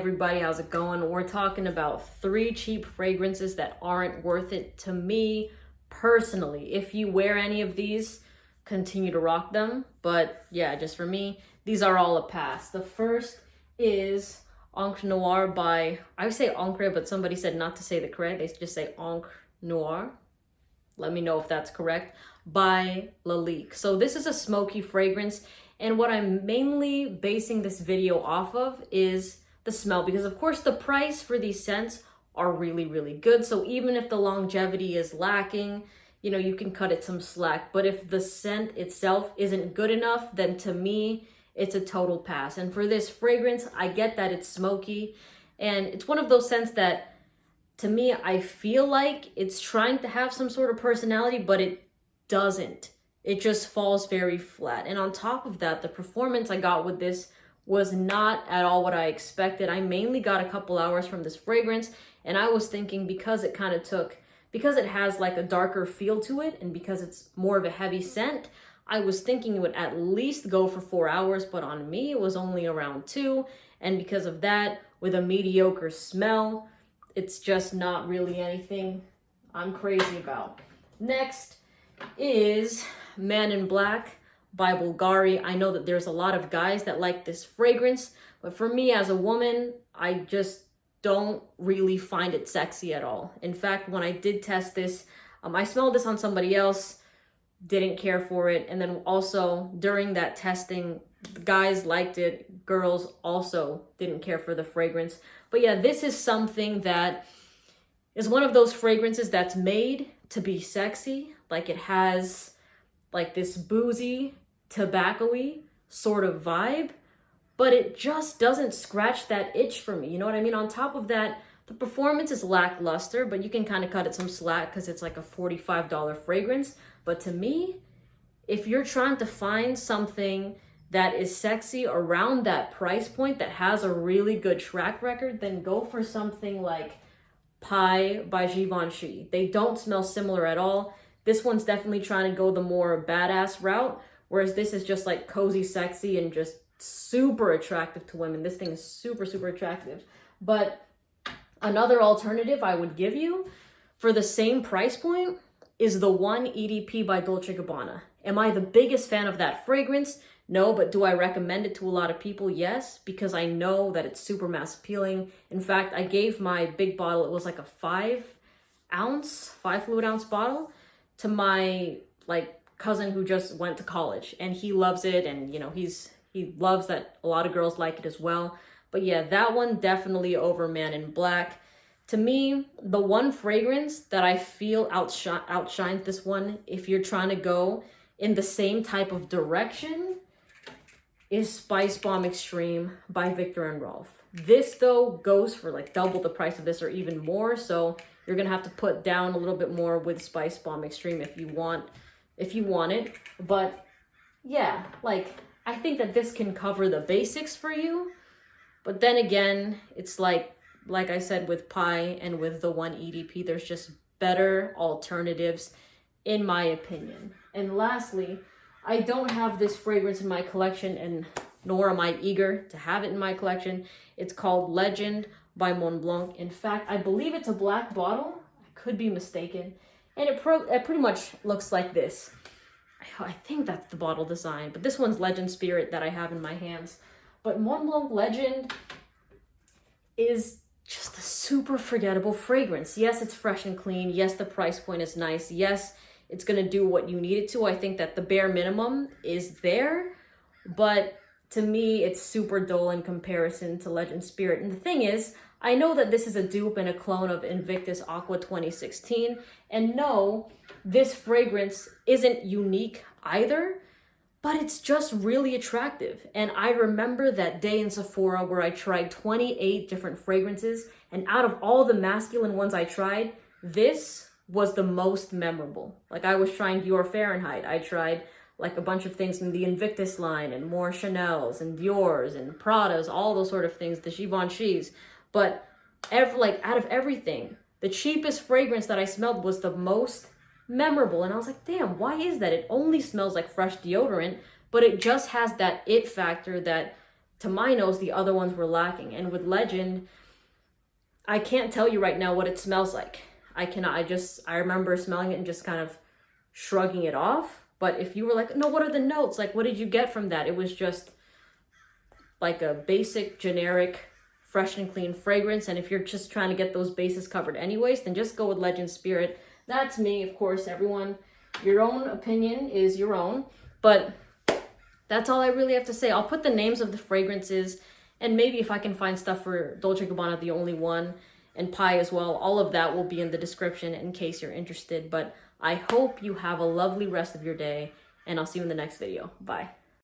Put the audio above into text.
Everybody, how's it going? We're talking about 3 cheap fragrances that aren't worth it to me personally. If you wear any of these, continue to rock them. But yeah, just for me, these are all a pass. The first is Encre Noir by, I would say Encre, but somebody said not to say the correct. They just say Encre Noir. Let me know if that's correct. By Lalique. So this is a smoky fragrance. And what I'm mainly basing this video off of is the smell, because of course the price for these scents are really, really good. So even if the longevity is lacking, you know, you can cut it some slack. But if the scent itself isn't good enough, then to me, it's a total pass. And for this fragrance, I get that it's smoky. And it's one of those scents that, to me, I feel like it's trying to have some sort of personality, but it doesn't. It just falls very flat. And on top of that, the performance I got with this was not at all what I expected. I mainly got a couple hours from this fragrance, and I was thinking because it has like a darker feel to it, and because it's more of a heavy scent, I was thinking it would at least go for 4 hours, but on me, it was only around 2. And because of that, with a mediocre smell, it's just not really anything I'm crazy about. Next is Man in Black by Bvlgari. I know that there's a lot of guys that like this fragrance, but for me as a woman, I just don't really find it sexy at all. In fact, when I did test this, I smelled this on somebody else, didn't care for it. And then also during that testing, guys liked it, girls also didn't care for the fragrance. But yeah, this is something that is one of those fragrances that's made to be sexy. Like it has like this boozy, tobacco-y sort of vibe, but it just doesn't scratch that itch for me. You know what I mean? On top of that, the performance is lackluster, but you can kind of cut it some slack because it's like a $45 fragrance. But to me, if you're trying to find something that is sexy around that price point that has a really good track record, then go for something like Pie by Givenchy. They don't smell similar at all. This one's definitely trying to go the more badass route, whereas this is just like cozy, sexy, and just super attractive to women. This thing is super, super attractive. But another alternative I would give you for the same price point is the one EDP by Dolce & Gabbana. Am I the biggest fan of that fragrance? No, but do I recommend it to a lot of people? Yes, because I know that it's super mass appealing. In fact, I gave my big bottle, it was like a 5 fluid ounce bottle, to my like cousin who just went to college, and he loves it, and you know, he loves that a lot of girls like it as well. But yeah, that one definitely over Man in Black. To me, the one fragrance that I feel outshines this one, if you're trying to go in the same type of direction, is Spice Bomb Extreme by Viktor and Rolf. This though goes for like double the price of this or even more, so you're gonna have to put down a little bit more with Spice Bomb Extreme if you want it. But yeah, like I think that this can cover the basics for you. But then again, it's like I said with Pie and with the one EDP, there's just better alternatives in my opinion. And lastly, I don't have this fragrance in my collection, and nor am I eager to have it in my collection. It's called Legend by Montblanc. In fact, I believe it's a black bottle. I could be mistaken. And it pretty much looks like this. I think that's the bottle design, but this one's Legend Spirit that I have in my hands. But Montblanc Legend is just a super forgettable fragrance. Yes, it's fresh and clean. Yes, the price point is nice. Yes, it's going to do what you need it to. I think that the bare minimum is there, but to me, it's super dull in comparison to Legend Spirit. And the thing is, I know that this is a dupe and a clone of Invictus Aqua 2016. And no, this fragrance isn't unique either, but it's just really attractive. And I remember that day in Sephora where I tried 28 different fragrances, and out of all the masculine ones I tried, this was the most memorable. Like I was trying Dior Fahrenheit. I tried like a bunch of things in the Invictus line and more Chanel's and Dior's and Prada's, all those sort of things, the Givenchy's. But out of everything, the cheapest fragrance that I smelled was the most memorable. And I was like, damn, why is that? It only smells like fresh deodorant, but it just has that it factor that to my nose, the other ones were lacking. And with Legend, I can't tell you right now what it smells like. I cannot. I remember smelling it and just kind of shrugging it off. But if you were like, no, what are the notes? Like, what did you get from that? It was just like a basic, generic, fresh and clean fragrance. And if you're just trying to get those bases covered anyways, then just go with Legend Spirit. That's me, of course, everyone. Your own opinion is your own. But that's all I really have to say. I'll put the names of the fragrances, and maybe if I can find stuff for Dolce & Gabbana, The Only One, and Pi as well. All of that will be in the description in case you're interested. But I hope you have a lovely rest of your day, and I'll see you in the next video. Bye.